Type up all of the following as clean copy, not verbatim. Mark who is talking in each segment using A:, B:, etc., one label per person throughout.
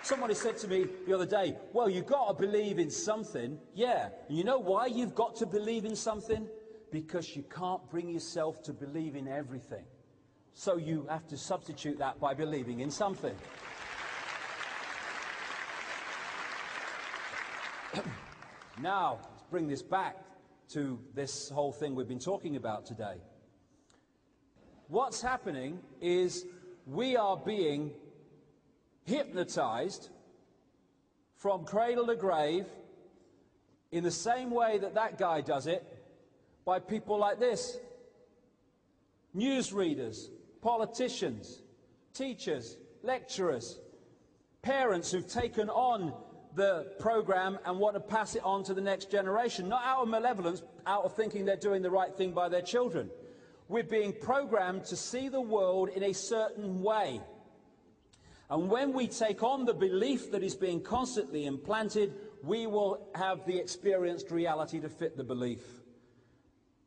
A: Somebody said to me the other day, well, you've got to believe in something. Yeah, and you know why you've got to believe in something? Because you can't bring yourself to believe in everything. So you have to substitute that by believing in something. Now, let's bring this back to this whole thing we've been talking about today. What's happening is we are being hypnotized from cradle to grave in the same way that that guy does it by people like this. Newsreaders, politicians, teachers, lecturers, parents who've taken on the program and want to pass it on to the next generation, not out of malevolence, out of thinking they're doing the right thing by their children. We're being programmed to see the world in a certain way. And when we take on the belief that is being constantly implanted, we will have the experienced reality to fit the belief.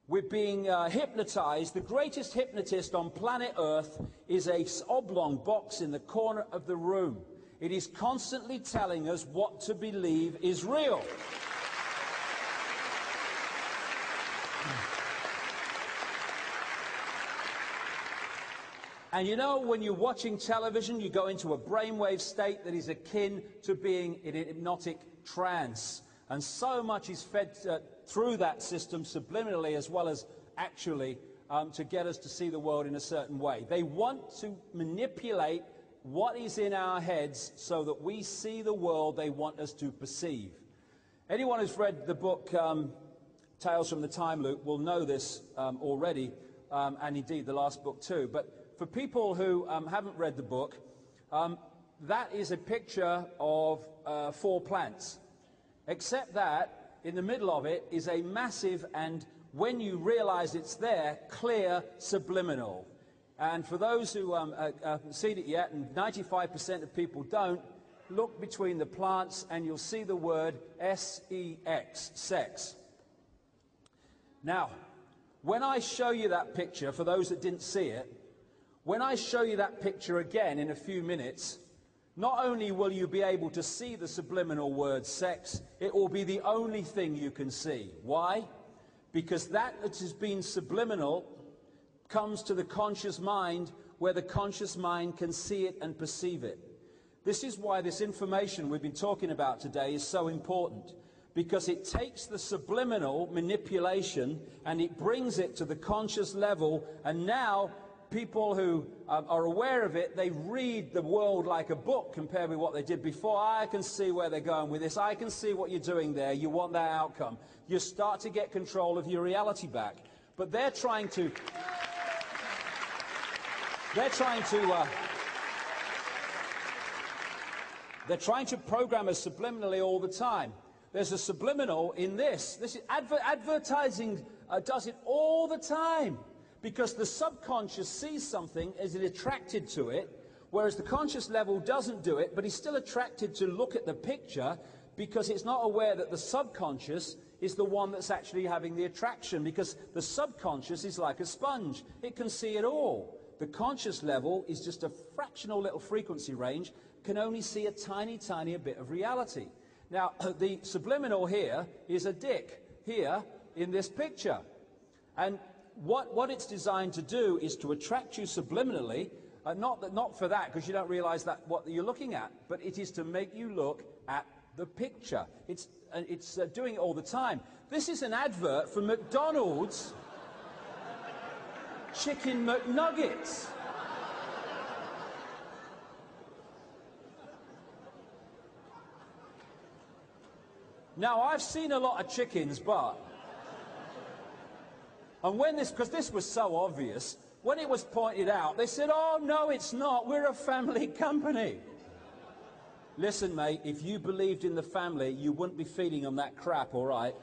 A: We're being hypnotized. The greatest hypnotist on planet Earth is an oblong box in the corner of the room. It is constantly telling us what to believe is real. And you know, when you're watching television, you go into a brainwave state that is akin to being in a hypnotic trance. And so much is fed through that system subliminally as well as actually to get us to see the world in a certain way. They want to manipulate what is in our heads so that we see the world they want us to perceive. Anyone who's read the book Tales from the Time Loop will know this already, and indeed the last book too. But for people who haven't read the book, that is a picture of 4 plants. Except that in the middle of it is a massive, and when you realize it's there, clear subliminal. And for those who haven't seen it yet, and 95% of people don't, look between the plants and you'll see the word S-E-X, sex. Now, when I show you that picture, for those that didn't see it, when I show you that picture again in a few minutes, not only will you be able to see the subliminal word sex, it will be the only thing you can see. Why? Because that has been subliminal comes to the conscious mind, where the conscious mind can see it and perceive it. This is why this information we've been talking about today is so important, because it takes the subliminal manipulation and it brings it to the conscious level, and now people who are aware of it, they read the world like a book compared with what they did before. I can see where they're going with this. I can see what you're doing there. You want that outcome. You start to get control of your reality back. But they're trying to program us subliminally all the time. There's a subliminal in this. This is advertising does it all the time. Because the subconscious sees something, is attracted to it, whereas the conscious level doesn't do it, but he's still attracted to look at the picture because it's not aware that the subconscious is the one that's actually having the attraction, because the subconscious is like a sponge. It can see it all. The conscious level is just a fractional little frequency range, can only see a tiny, tiny bit of reality. Now, the subliminal here is a dick here in this picture. And what it's designed to do is to attract you subliminally, not for that, because you don't realize that what you're looking at, but it is to make you look at the picture. It's doing it all the time. This is an advert for McDonald's Chicken McNuggets. Now, I've seen a lot of chickens, but... And when this, because this was so obvious, when it was pointed out, they said, oh, no, it's not. We're a family company. Listen, mate, if you believed in the family, you wouldn't be feeding them that crap, all right?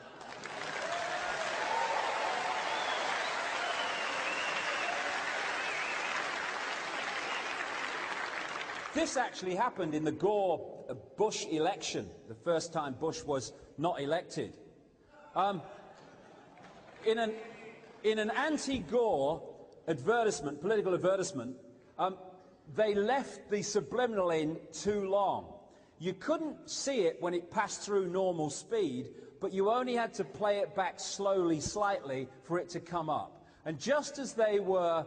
A: This actually happened in the Gore-Bush election, the first time Bush was not elected. In an anti-Gore advertisement, political advertisement, they left the subliminal in too long. You couldn't see it when it passed through normal speed, but you only had to play it back slowly, slightly, for it to come up. And just as they were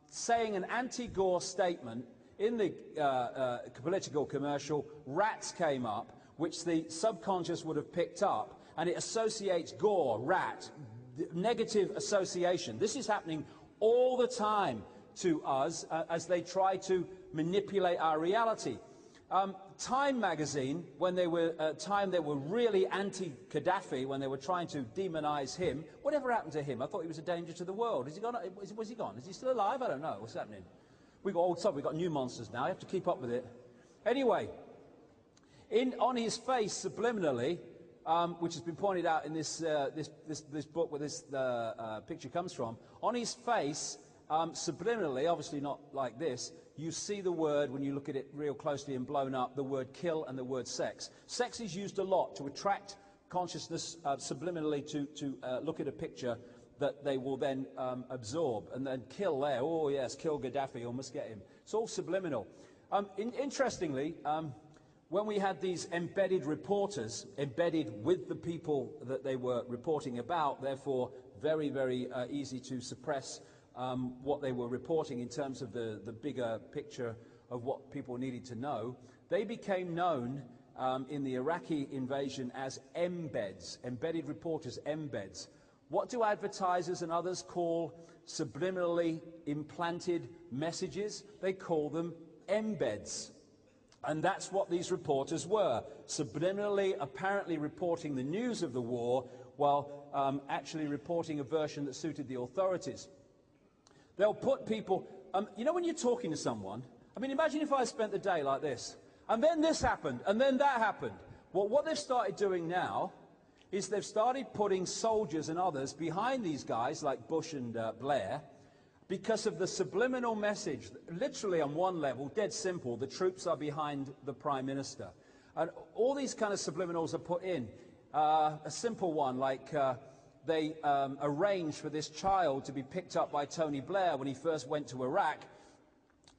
A: saying an anti-Gore statement in the political commercial, rats came up, which the subconscious would have picked up, and it associates Gore, rat, negative association. This is happening all the time to us as they try to manipulate our reality. Time magazine, when they were they were really anti-Gaddafi, when they were trying to demonize him. Whatever happened to him? I thought he was a danger to the world. Is he gone? Was he gone? Is he still alive? I don't know. What's happening? We've got old stuff. We've got new monsters now. You have to keep up with it. Anyway, on his face, subliminally, which has been pointed out in this book where this picture comes from, on his face, subliminally, obviously not like this, you see the word, when you look at it real closely and blown up, the word kill and the word sex. Sex is used a lot to attract consciousness subliminally to look at a picture that they will then absorb. And then kill there, oh yes, kill Gaddafi, almost get him. It's all subliminal. Interestingly, when we had these embedded reporters, embedded with the people that they were reporting about, therefore very, very easy to suppress what they were reporting in terms of the bigger picture of what people needed to know, they became known in the Iraqi invasion as embeds, embedded reporters, embeds. What do advertisers and others call subliminally implanted messages? They call them embeds. And that's what these reporters were, subliminally, apparently reporting the news of the war while actually reporting a version that suited the authorities. They'll put people, you know when you're talking to someone, I mean, imagine if I spent the day like this, and then this happened, and then that happened. Well, what they've started doing now is they've started putting soldiers and others behind these guys, like Bush and Blair, because of the subliminal message. Literally on one level, dead simple, the troops are behind the Prime Minister. And all these kind of subliminals are put in. A simple one, like they arranged for this child to be picked up by Tony Blair when he first went to Iraq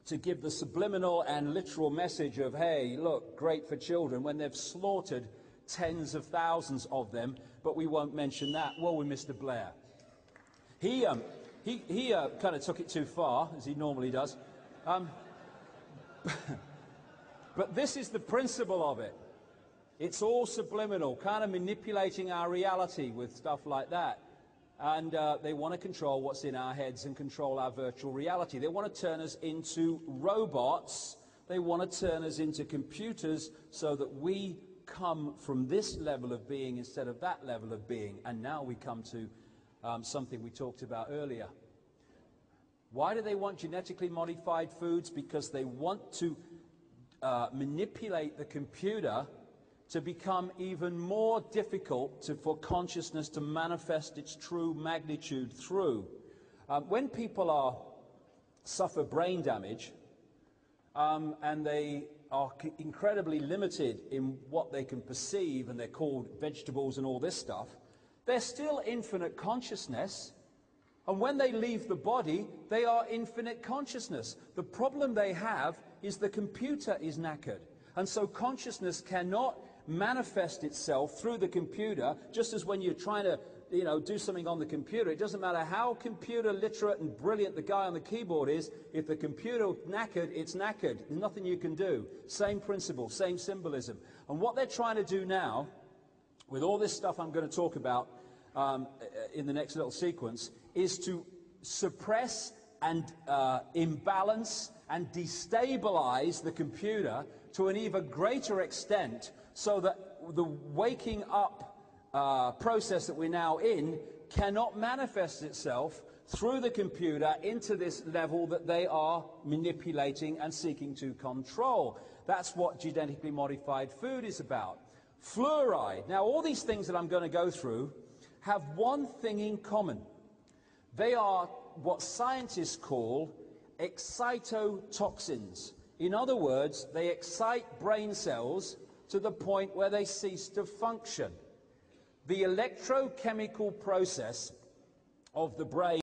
A: to give the subliminal and literal message of, hey, look, great for children, when they've slaughtered tens of thousands of them, but we won't mention that. Well, with Mr. Blair. He kind of took it too far, as he normally does. But this is the principle of it. It's all subliminal, kind of manipulating our reality with stuff like that. And they want to control what's in our heads and control our virtual reality. They want to turn us into robots. They want to turn us into computers so that we come from this level of being instead of that level of being. And now we come to something we talked about earlier. Why do they want genetically modified foods? Because they want to manipulate the computer to become even more difficult for consciousness to manifest its true magnitude through. When people suffer brain damage and they are incredibly limited in what they can perceive, and they're called vegetables and all this stuff, they're still infinite consciousness. And when they leave the body, they are infinite consciousness. The problem they have is the computer is knackered. And so consciousness cannot manifest itself through the computer, just as when you're trying to, do something on the computer. It doesn't matter how computer literate and brilliant the guy on the keyboard is, if the computer's knackered, it's knackered. There's nothing you can do. Same principle, same symbolism. And what they're trying to do now, with all this stuff I'm going to talk about in the next little sequence, is to suppress and imbalance and destabilize the computer to an even greater extent, so that the waking up process that we're now in cannot manifest itself through the computer into this level that they are manipulating and seeking to control. That's what genetically modified food is about. Fluoride. Now, all these things that I'm going to go through have one thing in common. They are what scientists call excitotoxins. In other words, they excite brain cells to the point where they cease to function. The electrochemical process of the brain